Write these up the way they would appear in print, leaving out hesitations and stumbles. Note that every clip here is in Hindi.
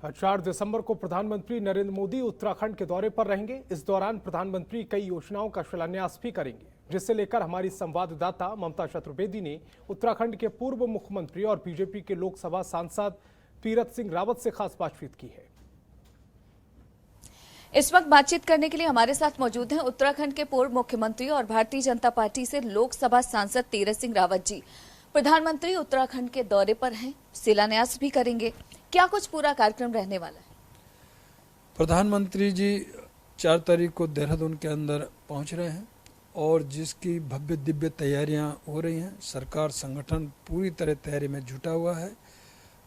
4 दिसंबर को प्रधानमंत्री नरेंद्र मोदी उत्तराखंड के दौरे पर रहेंगे। इस दौरान प्रधानमंत्री कई योजनाओं का शिलान्यास भी करेंगे, जिसे लेकर हमारी संवाददाता ममता चतुर्वेदी ने उत्तराखंड के पूर्व मुख्यमंत्री और बीजेपी के लोकसभा सांसद तीरथ सिंह रावत से खास बातचीत की है। इस वक्त बातचीत करने के लिए हमारे साथ मौजूद हैं उत्तराखंड के पूर्व मुख्यमंत्री और भारतीय जनता पार्टी से लोकसभा सांसद तीरथ सिंह रावत जी। प्रधानमंत्री उत्तराखंड के दौरे पर हैं, शिलान्यास भी करेंगे। क्या कुछ पूरा कार्यक्रम रहने वाला है? प्रधानमंत्री जी 4 तारीख को देहरादून के अंदर पहुंच रहे हैं और जिसकी भव्य दिव्य तैयारियां हो रही हैं। सरकार संगठन पूरी तरह तैयारी में जुटा हुआ है।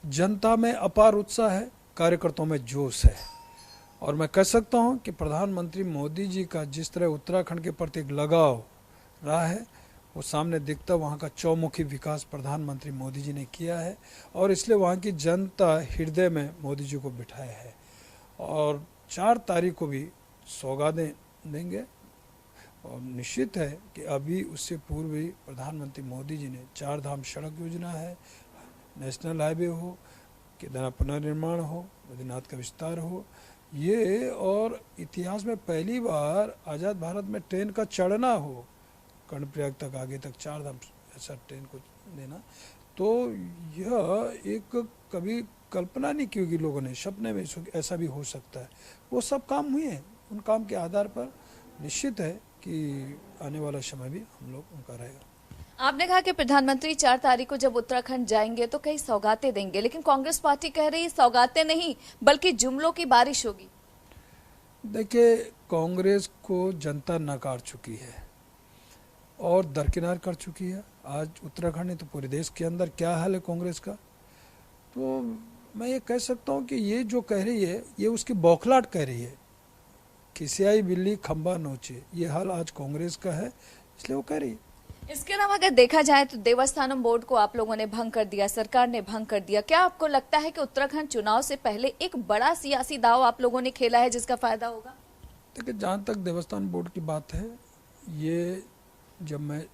जनता में अपार उत्साह है, कार्यकर्ताओं में जोश है और मैं कह सकता हूं कि प्रधानमंत्री मोदी जी का जिस तरह उत्तराखंड के प्रति एक लगाव रहा है, वो सामने दिखता वहाँ का चौमुखी विकास प्रधानमंत्री मोदी जी ने किया है और इसलिए वहाँ की जनता हृदय में मोदी जी को बिठाया है और 4 तारीख को भी सौगातें देंगे। और निश्चित है कि अभी उससे पूर्व ही प्रधानमंत्री मोदी जी ने 4 धाम सड़क योजना है, नेशनल हाईवे हो, केदारनाथ पुनर्निर्माण हो, बद्रीनाथ का विस्तार हो, ये और इतिहास में पहली बार आज़ाद भारत में ट्रेन का चढ़ना हो, कर्णप्रयाग तक आगे तक 4 धाम ऐसा ट्रेन को देना, तो यह एक कभी कल्पना नहीं की होगी लोगों ने, सपने में ऐसा भी हो सकता है। वो सब काम हुए हैं, उन काम के आधार पर निश्चित है कि आने वाला समय भी हम लोग उनका रहेगा। आपने कहा कि प्रधानमंत्री 4 तारीख को जब उत्तराखंड जाएंगे तो कई सौगातें देंगे, लेकिन कांग्रेस पार्टी कह रही है सौगातें नहीं बल्कि जुमलों की बारिश होगी। देखिए, कांग्रेस को जनता नकार चुकी है और दरकिनार कर चुकी है। आज उत्तराखंड नहीं तो पूरे देश के अंदर क्या हाल है कांग्रेस का, तो मैं ये कह सकता हूँ कि ये जो कह रही है ये उसकी बौखलाहट कह रही है। खिसियाई बिल्ली खंबा नोचे, ये हाल आज कांग्रेस का है, इसलिए वो कह रही है। इसके अलावा अगर देखा जाए तो देवस्थानम बोर्ड को आप लोगों ने भंग कर दिया, सरकार ने भंग कर दिया। क्या आपको लगता है कि उत्तराखंड चुनाव से पहले एक बड़ा सियासी दांव आप लोगों ने खेला है जिसका फायदा होगा? देखिए, जहाँ तक देवस्थान बोर्ड की बात है, ये जब मैं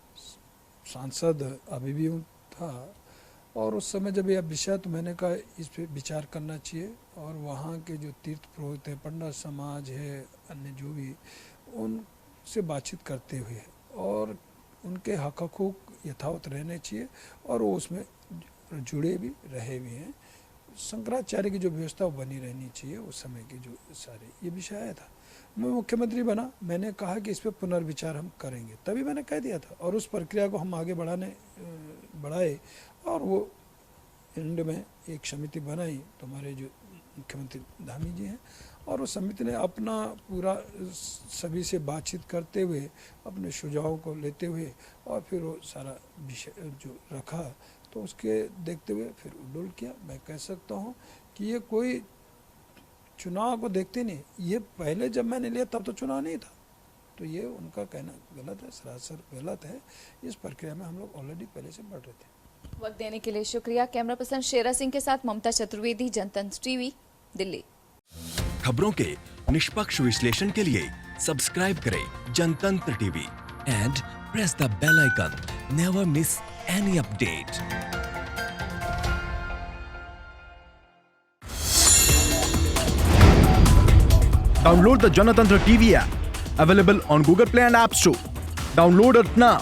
सांसद अभी भी था और उस समय जब यह विषय, तो मैंने कहा इस पर विचार करना चाहिए और वहाँ के जो तीर्थ पुरोहित है, पंडित समाज है, अन्य जो भी, उनसे बातचीत करते हुए और उनके हक हकूक यथावत रहने चाहिए और वो उसमें जुड़े भी रहे भी हैं। शंकराचार्य की जो व्यवस्था वो बनी रहनी चाहिए, उस समय की जो सारे ये विषय आया था। मैं मुख्यमंत्री बना, मैंने कहा कि इस पर पुनर्विचार हम करेंगे, तभी मैंने कह दिया था और उस प्रक्रिया को हम आगे बढ़ाए और वो एंड में एक समिति बनाई, तो हमारे जो मुख्यमंत्री धामी जी हैं, और उस समिति ने अपना पूरा सभी से बातचीत करते हुए अपने सुझावों को लेते हुए और फिर वो सारा विषय जो रखा, तो उसके देखते हुए फिर उडोल किया। मैं कह सकता हूँ कि ये कोई चुनाव को देखते नहीं, ये पहले जब मैंने लिया तब तो चुनाव नहीं था, तो ये उनका कहना गलत है, सरासर गलत है। इस प्रक्रिया में हम लोग ऑलरेडी पहले से बढ़ रहे थे। वक्त देने के लिए शुक्रिया। कैमरा पर्सन शेरा सिंह के साथ ममता चतुर्वेदी, जनतंत्र टीवी, दिल्ली। खबरों के निष्पक्ष विश्लेषण के लिए सब्सक्राइब करें Janatantra TV and press the bell icon. Never miss any update. Download the Janatantra TV app, available on Google Play and App Store. Download it now.